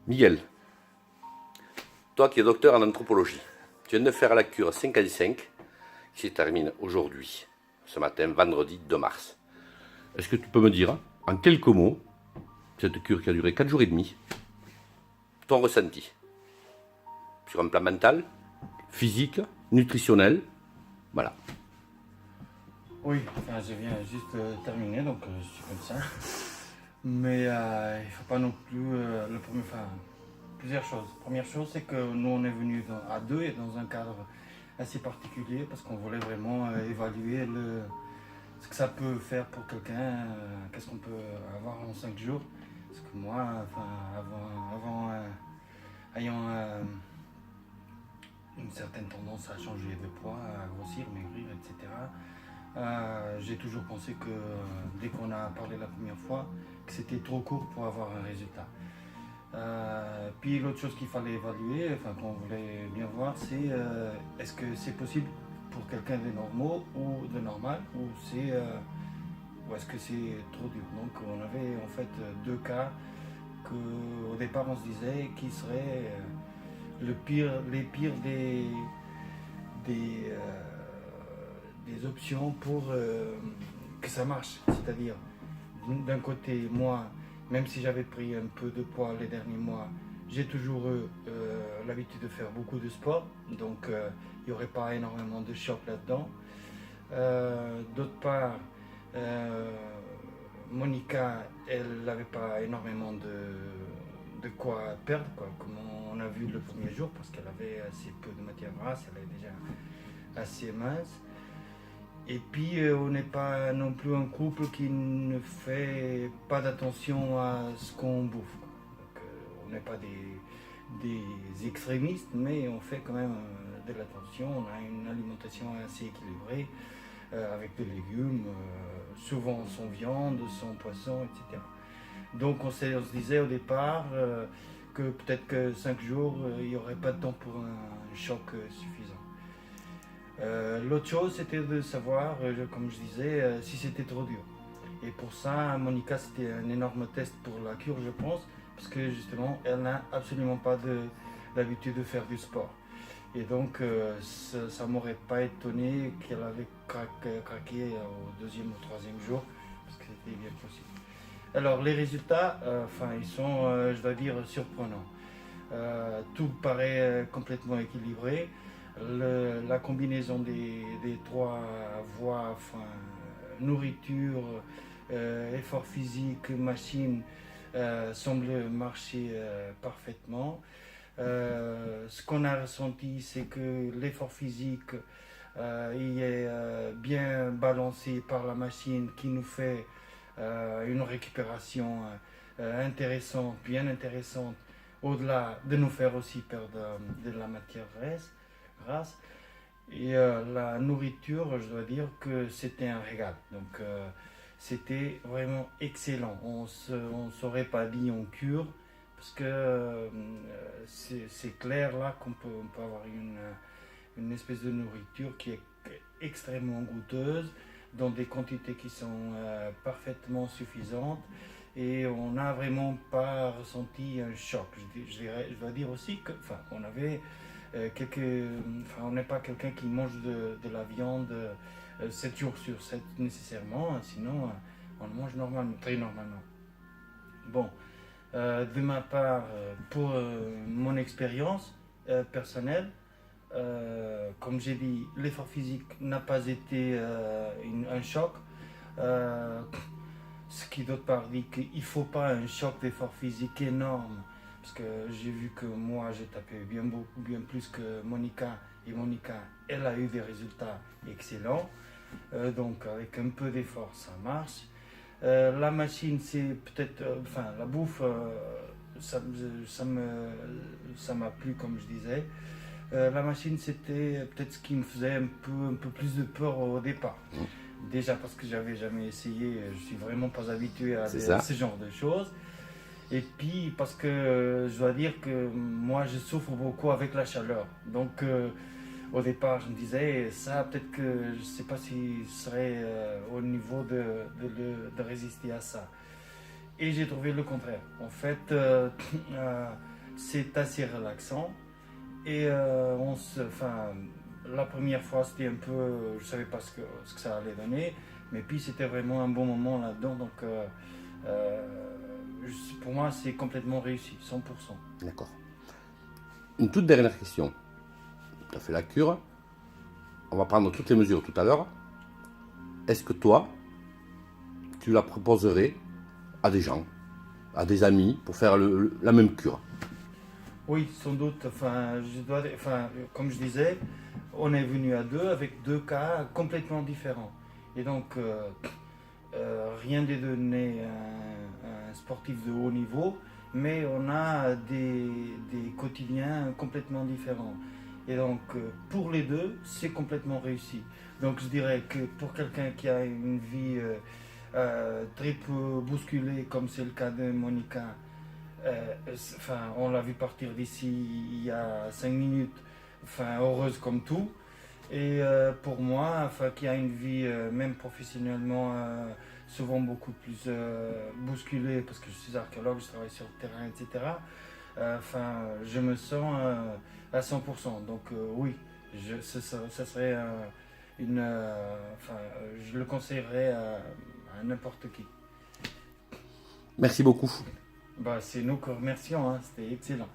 Miguel, toi qui es docteur en anthropologie, tu viens de faire la cure 5 qui se termine aujourd'hui, ce matin, vendredi 2 mars. Est-ce que tu peux me dire, en quelques mots, cette cure qui a duré 4 jours et demi, ton ressenti sur un plan mental, physique, nutritionnel, voilà. Oui, enfin, je viens juste terminer, donc je suis comme ça. Mais il ne faut pas non plus plusieurs choses. Première chose, c'est que nous on est venus à deux et dans un cadre assez particulier parce qu'on voulait vraiment évaluer ce que ça peut faire pour quelqu'un, qu'est-ce qu'on peut avoir en 5 jours. Parce que moi, enfin, avant ayant une certaine tendance à changer de poids, à grossir, maigrir, etc. J'ai toujours pensé que dès qu'on a parlé la première fois, que c'était trop court pour avoir un résultat. Puis l'autre chose qu'il fallait évaluer, enfin qu'on voulait bien voir, c'est est-ce que c'est possible pour quelqu'un de normal ou de normal, ou est-ce que c'est trop dur. Donc on avait en fait deux cas qu'au départ on se disait qui seraient les pires des, des options pour que ça marche. C'est-à-dire, d'un côté, moi, même si j'avais pris un peu de poids les derniers mois, j'ai toujours eu l'habitude de faire beaucoup de sport, donc il n'y aurait pas énormément de choc là-dedans. D'autre part, Monica, elle n'avait pas énormément de quoi perdre, quoi, comme on a vu le premier jour, parce qu'elle avait assez peu de matière grasse, elle est déjà assez mince. Et puis, on n'est pas non plus un couple qui ne fait pas d'attention à ce qu'on bouffe. Donc, on n'est pas des extrémistes, mais on fait quand même de l'attention. On a une alimentation assez équilibrée, avec des légumes, souvent sans viande, sans poisson, etc. Donc, on se disait au départ que peut-être que 5 jours, il n'y aurait pas de temps pour un choc suffisant. L'autre chose, c'était de savoir, comme je disais, si c'était trop dur. Et pour ça, Monica, c'était un énorme test pour la cure, je pense, parce que justement, elle n'a absolument pas l'habitude de faire du sport. Et donc, ça ne m'aurait pas étonné qu'elle avait craqué au deuxième ou troisième jour, parce que c'était bien possible. Alors, les résultats, ils sont, je dois dire, surprenants. Tout paraît complètement équilibré. La combinaison des trois voies, nourriture, effort physique, machine, semble marcher parfaitement. Ce qu'on a ressenti, c'est que l'effort physique il est bien balancé par la machine qui nous fait une récupération intéressante, bien intéressante, au-delà de nous faire aussi perdre de la matière grasse. Et la nourriture, je dois dire que c'était un régal. Donc c'était vraiment excellent. On ne saurait pas dit en cure, parce que c'est clair là qu'on peut avoir une espèce de nourriture qui est extrêmement goûteuse, dans des quantités qui sont parfaitement suffisantes. Et on n'a vraiment pas ressenti un choc. Je dois dire aussi que, on avait on n'est pas quelqu'un qui mange de la viande 7 jours sur 7 nécessairement, sinon on le mange normalement, très normalement. Bon, de ma part, pour mon expérience personnelle, comme j'ai dit, l'effort physique n'a pas été un choc. Ce qui d'autre part dit qu'il ne faut pas un choc d'effort physique énorme. Parce que j'ai vu que moi j'ai tapé bien plus que Monica. Et Monica, elle a eu des résultats excellents. Donc avec un peu d'effort, ça marche. La machine, c'est peut-être... la bouffe, ça m'a plu comme je disais. La machine, c'était peut-être ce qui me faisait un peu plus de peur au départ. Déjà parce que j'avais jamais essayé, je suis vraiment pas habitué à ce genre de choses. Et puis parce que je dois dire que moi je souffre beaucoup avec la chaleur. Donc au départ je me disais ça peut-être que je sais pas si ce serait au niveau de résister à ça. Et j'ai trouvé le contraire. En fait c'est assez relaxant. Et la première fois, c'était un peu, je savais pas ce que ça allait donner, mais puis c'était vraiment un bon moment là-dedans. Donc, pour moi, c'est complètement réussi, 100%. D'accord. Une toute dernière question. Tu as fait la cure. On va prendre toutes les mesures tout à l'heure. Est-ce que toi, tu la proposerais à des gens, à des amis, pour faire la même cure? Oui, sans doute. Comme je disais, on est venu à deux avec deux cas complètement différents. Et donc, rien n'est donné à un sportif de haut niveau, mais on a des quotidiens complètement différents. Et donc, pour les deux, c'est complètement réussi. Donc, je dirais que pour quelqu'un qui a une vie très peu bousculée, comme c'est le cas de Monica, on l'a vu partir d'ici il y a 5 minutes, heureuse comme tout. Et pour moi, qui a une vie, même professionnellement, souvent beaucoup plus bousculée, parce que je suis archéologue, je travaille sur le terrain, etc. Je me sens à 100%. Donc oui, ça serait je le conseillerais à n'importe qui. Merci beaucoup. C'est nous qui remercions, hein, c'était excellent.